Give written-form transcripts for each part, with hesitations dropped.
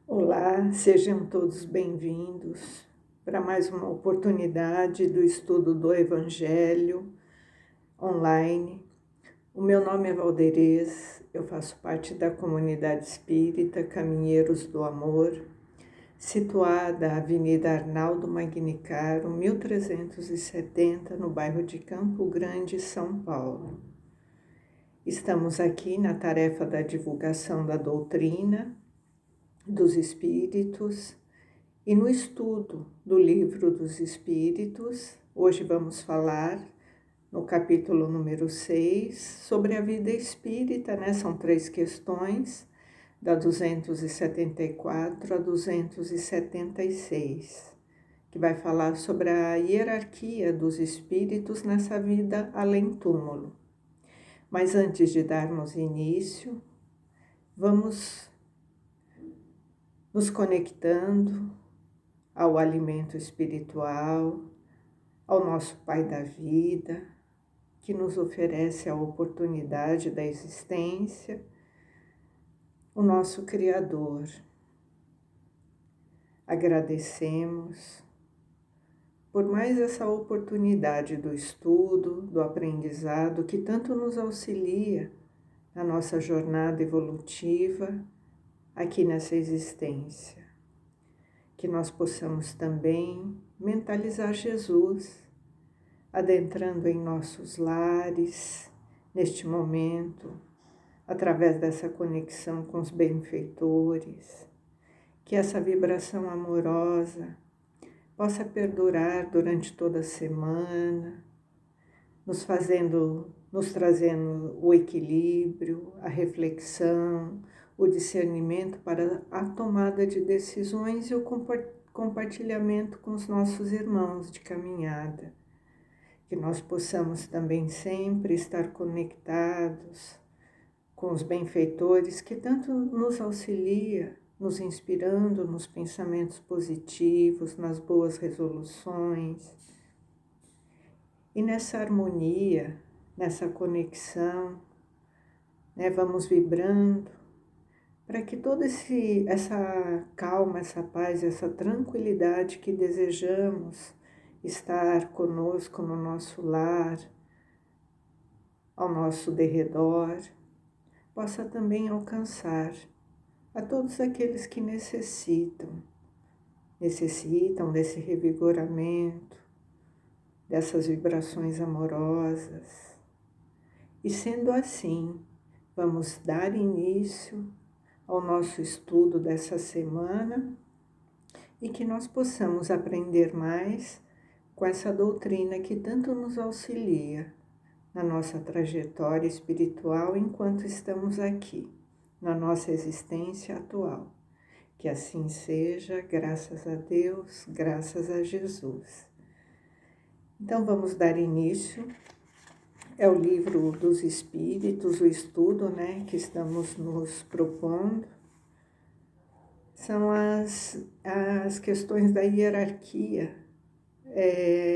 Olá, sejam todos bem-vindos para mais uma oportunidade do estudo do Evangelho online. O meu nome é Valderez, eu faço parte da comunidade espírita Caminheiros do Amor, situada na Avenida Arnaldo Magnicaro, 1370, no bairro de Campo Grande, São Paulo. Estamos aqui na tarefa da divulgação da doutrina dos Espíritos e no estudo do Livro dos Espíritos. Hoje vamos falar no capítulo número 6 sobre a vida espírita, né? São 3 questões, da 274 a 276, que vai falar sobre a hierarquia dos espíritos nessa vida além-túmulo. Mas antes de darmos início, vamos nos conectando ao alimento espiritual, ao nosso Pai da vida, que nos oferece a oportunidade da existência, o nosso Criador. Agradecemos por mais essa oportunidade do estudo, do aprendizado, que tanto nos auxilia na nossa jornada evolutiva aqui nessa existência. Que nós possamos também mentalizar Jesus, adentrando em nossos lares, neste momento, através dessa conexão com os benfeitores, que essa vibração amorosa possa perdurar durante toda a semana, nos trazendo o equilíbrio, a reflexão, o discernimento para a tomada de decisões e o compartilhamento com os nossos irmãos de caminhada. Que nós possamos também sempre estar conectados com os benfeitores que tanto nos auxilia, nos inspirando nos pensamentos positivos, nas boas resoluções. E nessa harmonia, nessa conexão, né, vamos vibrando para que toda essa calma, essa paz, essa tranquilidade que desejamos estar conosco no nosso lar, ao nosso derredor, possa também alcançar a todos aqueles que necessitam desse revigoramento, dessas vibrações amorosas. E sendo assim, vamos dar início ao nosso estudo dessa semana e que nós possamos aprender mais com essa doutrina que tanto nos auxilia na nossa trajetória espiritual enquanto estamos aqui, na nossa existência atual. Que assim seja, graças a Deus, graças a Jesus. Então vamos dar início. É o Livro dos Espíritos, o estudo, né, que estamos nos propondo. São as questões da hierarquia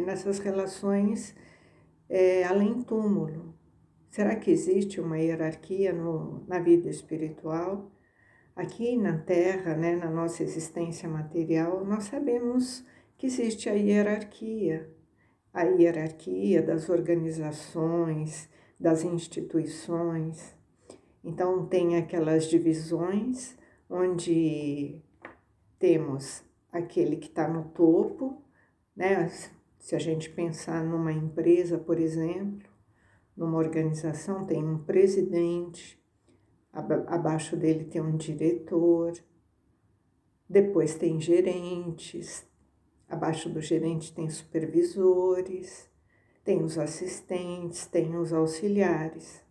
nessas relações além-túmulo. Será que existe uma hierarquia na vida espiritual? Aqui na Terra, né, na nossa existência material, nós sabemos que existe a hierarquia das organizações, das instituições. Então, tem aquelas divisões onde temos aquele que está no topo, né? Se a gente pensar numa empresa, por exemplo, numa organização, tem um presidente, abaixo dele tem um diretor, depois tem gerentes, abaixo do gerente tem supervisores, tem os assistentes, tem os auxiliares.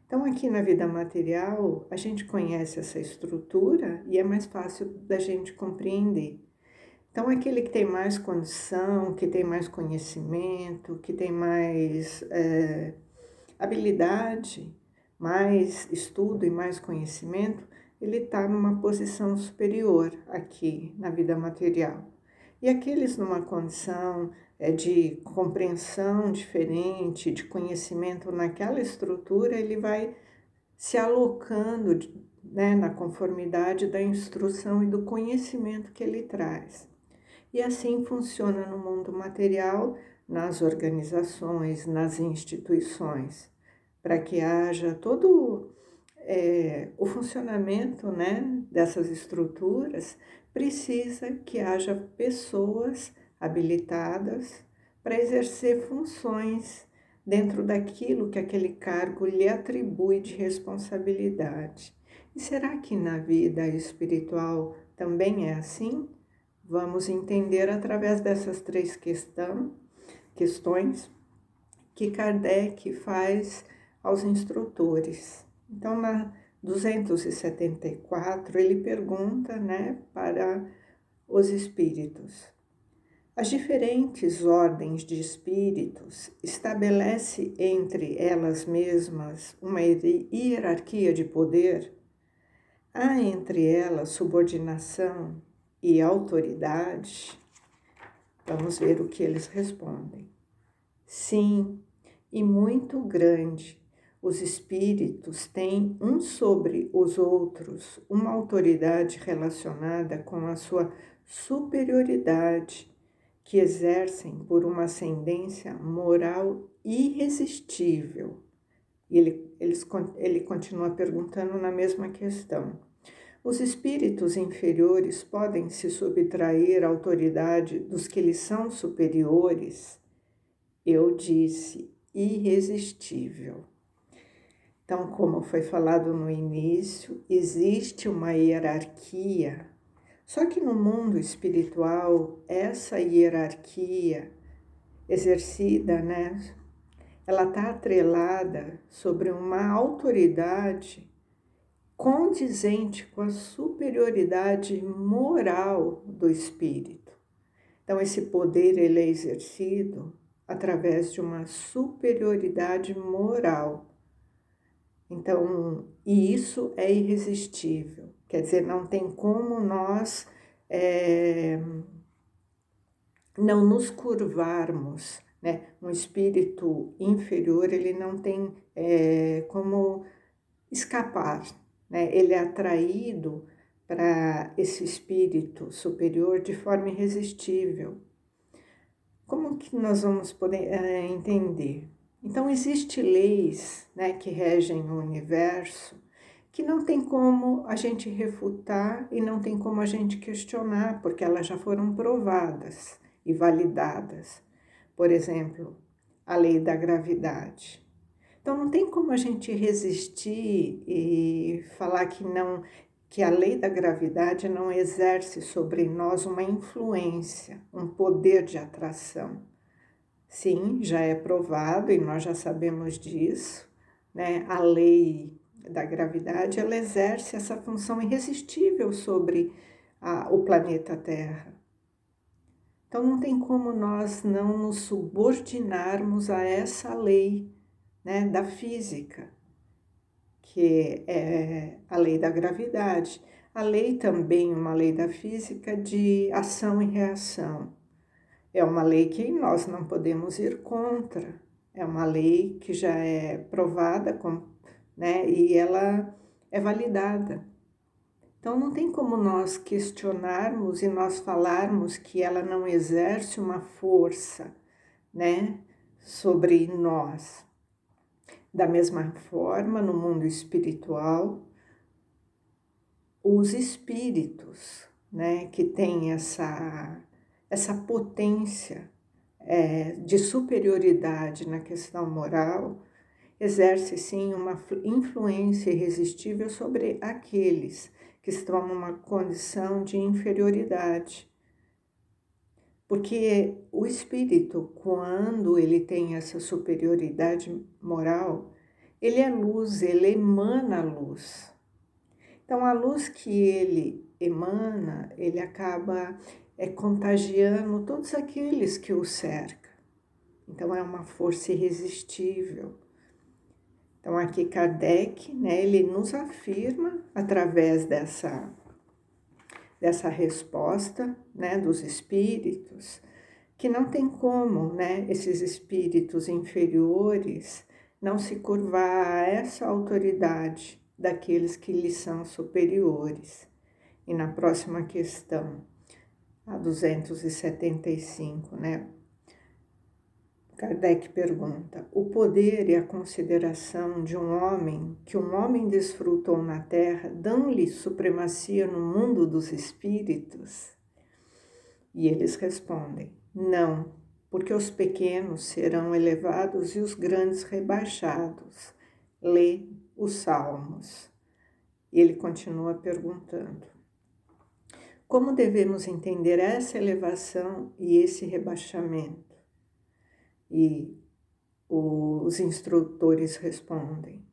Então, aqui na vida material, a gente conhece essa estrutura e é mais fácil da gente compreender. Então, aquele que tem mais condição, que tem mais conhecimento, que tem mais habilidade, mais estudo e mais conhecimento, ele está numa posição superior aqui na vida material. E aqueles numa condição de compreensão diferente, de conhecimento naquela estrutura, ele vai se alocando né, na conformidade da instrução e do conhecimento que ele traz. E assim funciona no mundo material, nas organizações, nas instituições, para que haja todo o funcionamento, né, dessas estruturas, precisa que haja pessoas habilitadas para exercer funções dentro daquilo que aquele cargo lhe atribui de responsabilidade. E será que na vida espiritual também é assim? Vamos entender através dessas três questões que Kardec faz aos instrutores. Então, na 274, ele pergunta, né, para os espíritos. As diferentes ordens de espíritos estabelece entre elas mesmas uma hierarquia de poder? Há entre elas subordinação e autoridade? Vamos ver o que eles respondem. Sim, e muito grande. Os espíritos têm uns sobre os outros uma autoridade relacionada com a sua superioridade, que exercem por uma ascendência moral irresistível. E ele continua perguntando na mesma questão. Os espíritos inferiores podem se subtrair à autoridade dos que lhes são superiores? Eu disse, irresistível. Então, como foi falado no início, existe uma hierarquia, só que no mundo espiritual, essa hierarquia exercida, né, ela está atrelada sobre uma autoridade condizente com a superioridade moral do espírito. Então, esse poder ele é exercido através de uma superioridade moral. Então, e isso é irresistível. Quer dizer, não tem como nós não nos curvarmos, né? Um espírito inferior, ele não tem como escapar, né? Ele é atraído para esse espírito superior de forma irresistível. Como que nós vamos poder entender? Então, existem leis, né, que regem o universo que não tem como a gente refutar e não tem como a gente questionar, porque elas já foram provadas e validadas. Por exemplo, a lei da gravidade. Então, não tem como a gente resistir e falar que a lei da gravidade não exerce sobre nós uma influência, um poder de atração. Sim, já é provado e nós já sabemos disso, né? A lei da gravidade, ela exerce essa função irresistível sobre o planeta Terra. Então, não tem como nós não nos subordinarmos a essa lei, né, da física, que é a lei da gravidade. A lei também, uma lei da física de ação e reação. É uma lei que nós não podemos ir contra. É uma lei que já é provada, né, e ela é validada. Então, não tem como nós questionarmos e nós falarmos que ela não exerce uma força, né, sobre nós. Da mesma forma, no mundo espiritual, os espíritos, né, que têm essa potência de superioridade na questão moral, exerce sim uma influência irresistível sobre aqueles que estão numa condição de inferioridade. Porque o espírito, quando ele tem essa superioridade moral, ele é luz, ele emana a luz. Então, a luz que ele emana, ele acaba contagiando todos aqueles que o cercam. Então, é uma força irresistível. Então, aqui Kardec, né, ele nos afirma, através dessa resposta, né, dos espíritos, que não tem como, né, esses espíritos inferiores não se curvar a essa autoridade, daqueles que lhes são superiores. E na próxima questão, a 275, né? Kardec pergunta: o poder e a consideração de um homem que um homem desfrutou na terra dão-lhe supremacia no mundo dos espíritos? E eles respondem: não, porque os pequenos serão elevados e os grandes rebaixados. Lê os Salmos. E ele continua perguntando: como devemos entender essa elevação e esse rebaixamento? E os instrutores respondem: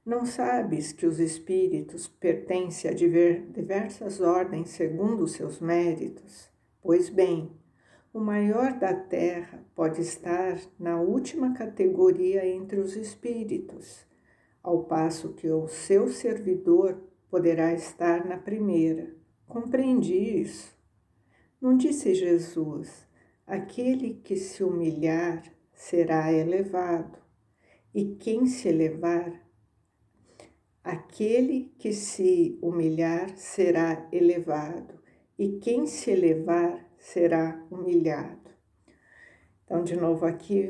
não sabes que os espíritos pertencem a diversas ordens segundo os seus méritos? Pois bem, o maior da terra pode estar na última categoria entre os espíritos, ao passo que o seu servidor poderá estar na primeira. Compreende isso? Não disse Jesus: aquele que se humilhar será elevado, e quem se elevar, aquele que se humilhar será elevado, e quem se elevar será humilhado. Então, de novo, aqui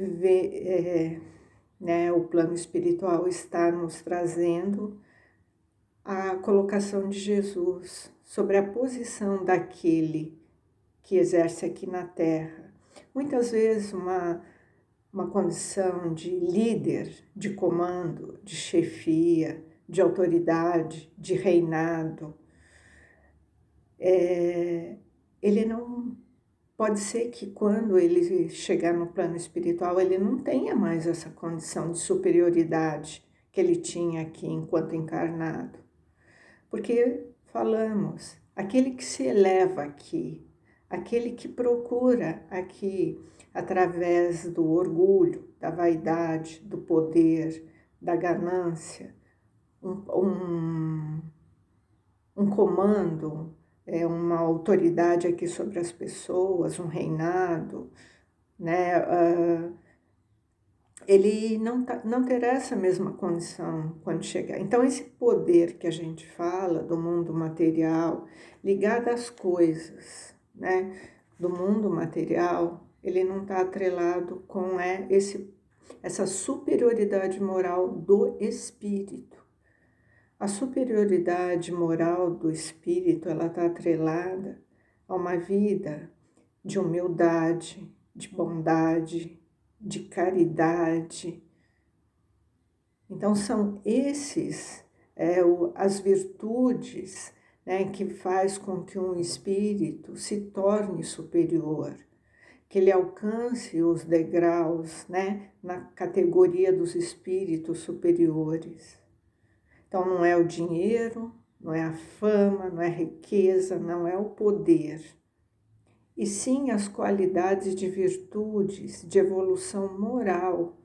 o plano espiritual está nos trazendo a colocação de Jesus sobre a posição daquele que exerce aqui na Terra. Muitas vezes uma condição de líder, de comando, de chefia, de autoridade, de reinado. Ele não pode ser que quando ele chegar no plano espiritual, ele não tenha mais essa condição de superioridade que ele tinha aqui enquanto encarnado. Porque falamos, aquele que se eleva aqui, aquele que procura aqui, através do orgulho, da vaidade, do poder, da ganância, um comando, uma autoridade aqui sobre as pessoas, um reinado, né? Ele não terá essa mesma condição quando chegar. Então, esse poder que a gente fala do mundo material, ligado às coisas, né, do mundo material, ele não está atrelado com essa superioridade moral do espírito. A superioridade moral do espírito, ela está atrelada a uma vida de humildade, de bondade, de caridade. Então, são esses as virtudes, né, que faz com que um espírito se torne superior, que ele alcance os degraus, né, na categoria dos espíritos superiores. Então, não é o dinheiro, não é a fama, não é a riqueza, não é o poder, e sim as qualidades de virtudes, de evolução moral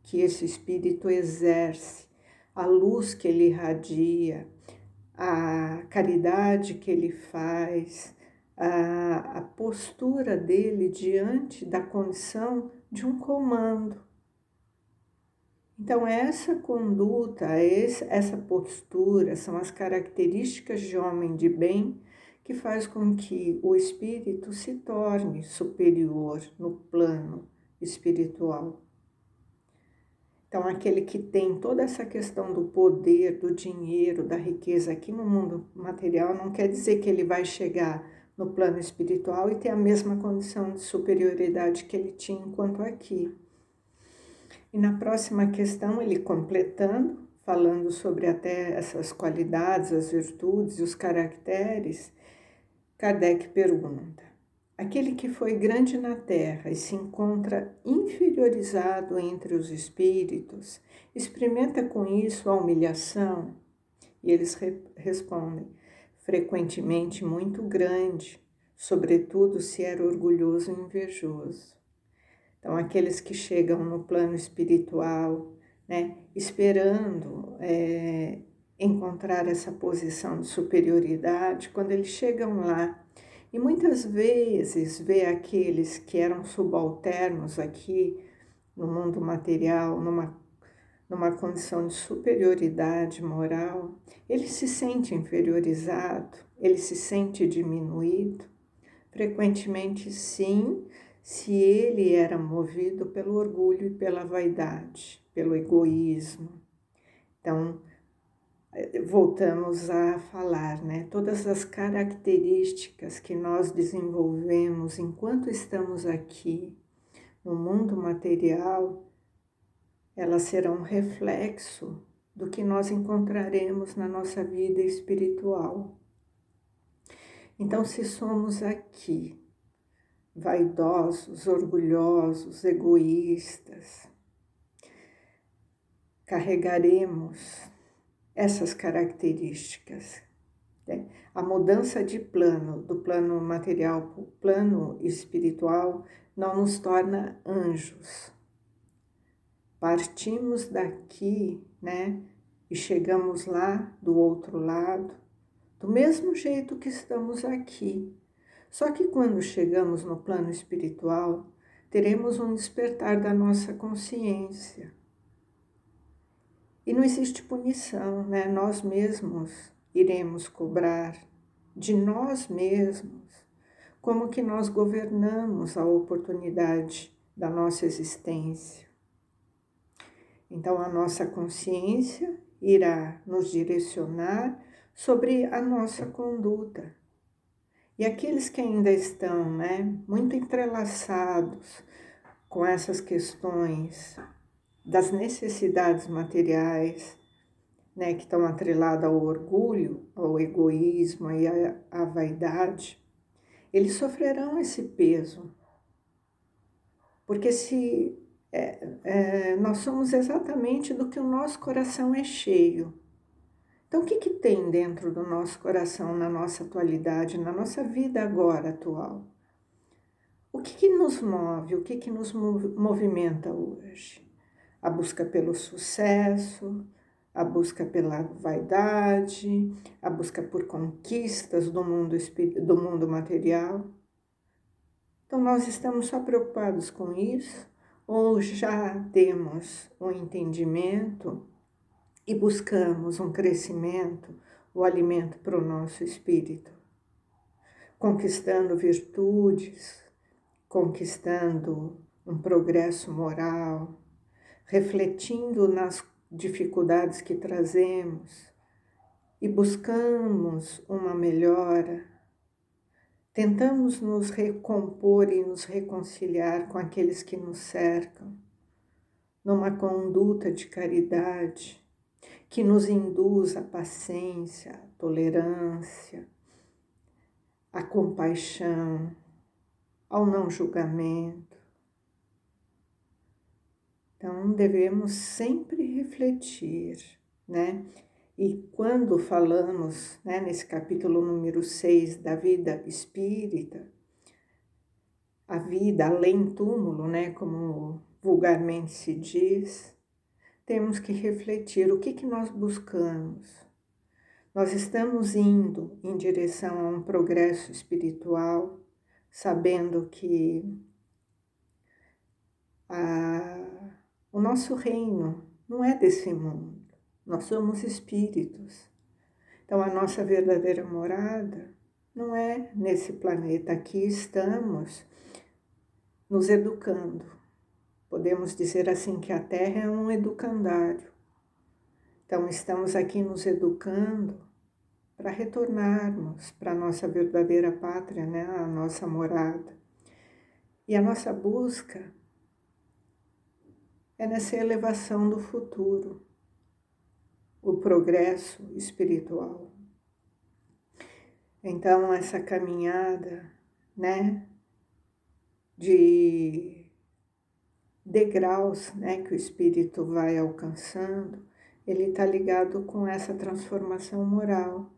que esse espírito exerce, a luz que ele irradia, a caridade que ele faz, a postura dele diante da condição de um comando. Então, essa conduta, essa postura são as características de homem de bem que faz com que o espírito se torne superior no plano espiritual. Então, aquele que tem toda essa questão do poder, do dinheiro, da riqueza aqui no mundo material, não quer dizer que ele vai chegar no plano espiritual e ter a mesma condição de superioridade que ele tinha enquanto aqui. E na próxima questão, ele completando, falando sobre até essas qualidades, as virtudes e os caracteres, Kardec pergunta: aquele que foi grande na terra e se encontra inferiorizado entre os espíritos, experimenta com isso a humilhação? E eles respondem: frequentemente muito grande, sobretudo se era orgulhoso e invejoso. Então, aqueles que chegam no plano espiritual, né, esperando encontrar essa posição de superioridade, quando eles chegam lá, e muitas vezes vê aqueles que eram subalternos aqui no mundo material, numa condição de superioridade moral, ele se sente inferiorizado, ele se sente diminuído? Frequentemente, sim, se ele era movido pelo orgulho e pela vaidade, pelo egoísmo. Então, voltamos a falar, né? Todas as características que nós desenvolvemos enquanto estamos aqui no mundo material, elas serão reflexo do que nós encontraremos na nossa vida espiritual. Então, se somos aqui vaidosos, orgulhosos, egoístas, carregaremos essas características. Né? A mudança de plano, do plano material para o plano espiritual, não nos torna anjos. Partimos daqui, né, e chegamos lá do outro lado, do mesmo jeito que estamos aqui. Só que quando chegamos no plano espiritual, teremos um despertar da nossa consciência. E não existe punição, né? Nós mesmos iremos cobrar de nós mesmos como que nós governamos a oportunidade da nossa existência. Então, a nossa consciência irá nos direcionar sobre a nossa conduta. E aqueles que ainda estão, né, muito entrelaçados com essas questões das necessidades materiais, né, que estão atreladas ao orgulho, ao egoísmo e à vaidade, eles sofrerão esse peso. Porque se nós somos exatamente do que o nosso coração é cheio. Então, o que tem dentro do nosso coração, na nossa atualidade, na nossa vida agora atual? O que nos move, o que nos movimenta hoje? A busca pelo sucesso, a busca pela vaidade, a busca por conquistas do mundo material. Então, nós estamos só preocupados com isso ou já temos um entendimento e buscamos um crescimento, o alimento para o nosso espírito, conquistando virtudes, conquistando um progresso moral, refletindo nas dificuldades que trazemos e buscamos uma melhora, tentamos nos recompor e nos reconciliar com aqueles que nos cercam, numa conduta de caridade que nos induz à paciência, à tolerância, à compaixão, ao não julgamento. Então, devemos sempre refletir, né? E quando falamos, né, nesse capítulo número 6 da vida espírita, a vida além túmulo, né, como vulgarmente se diz, temos que refletir o que nós buscamos. Nós estamos indo em direção a um progresso espiritual, sabendo que o nosso reino não é desse mundo, nós somos espíritos. Então, a nossa verdadeira morada não é nesse planeta. Aqui estamos nos educando. Podemos dizer assim que a Terra é um educandário. Então, estamos aqui nos educando para retornarmos para a nossa verdadeira pátria, né? A nossa morada. E a nossa busca é nessa elevação do futuro, o progresso espiritual. Então, essa caminhada, né, de degraus, né, que o espírito vai alcançando, ele está ligado com essa transformação moral.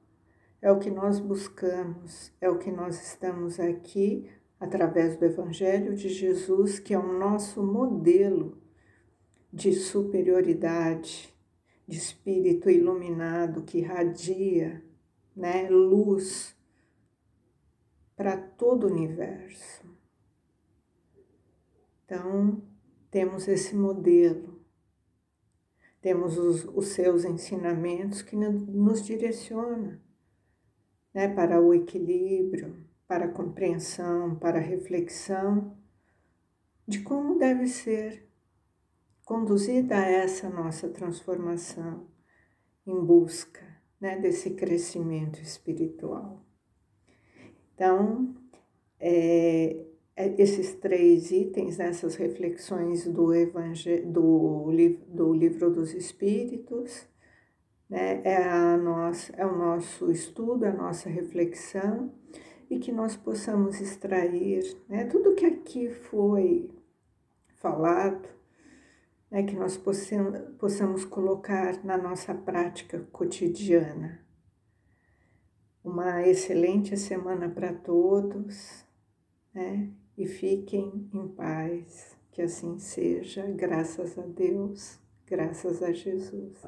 É o que nós buscamos, é o que nós estamos aqui através do Evangelho de Jesus, que é o nosso modelo de superioridade, de espírito iluminado que irradia, né, luz para todo o universo. Então, temos esse modelo. temos os seus ensinamentos que nos direcionam, né, para o equilíbrio, para a compreensão, para a reflexão de como deve ser conduzida essa nossa transformação em busca, né, desse crescimento espiritual. Então, esses 3 itens, né, essas reflexões do Livro dos Espíritos, né, é o nosso estudo, a nossa reflexão, e que nós possamos extrair, né, tudo que aqui foi falado, né, que nós possamos colocar na nossa prática cotidiana. Uma excelente semana para todos, né? E fiquem em paz, que assim seja, graças a Deus, graças a Jesus.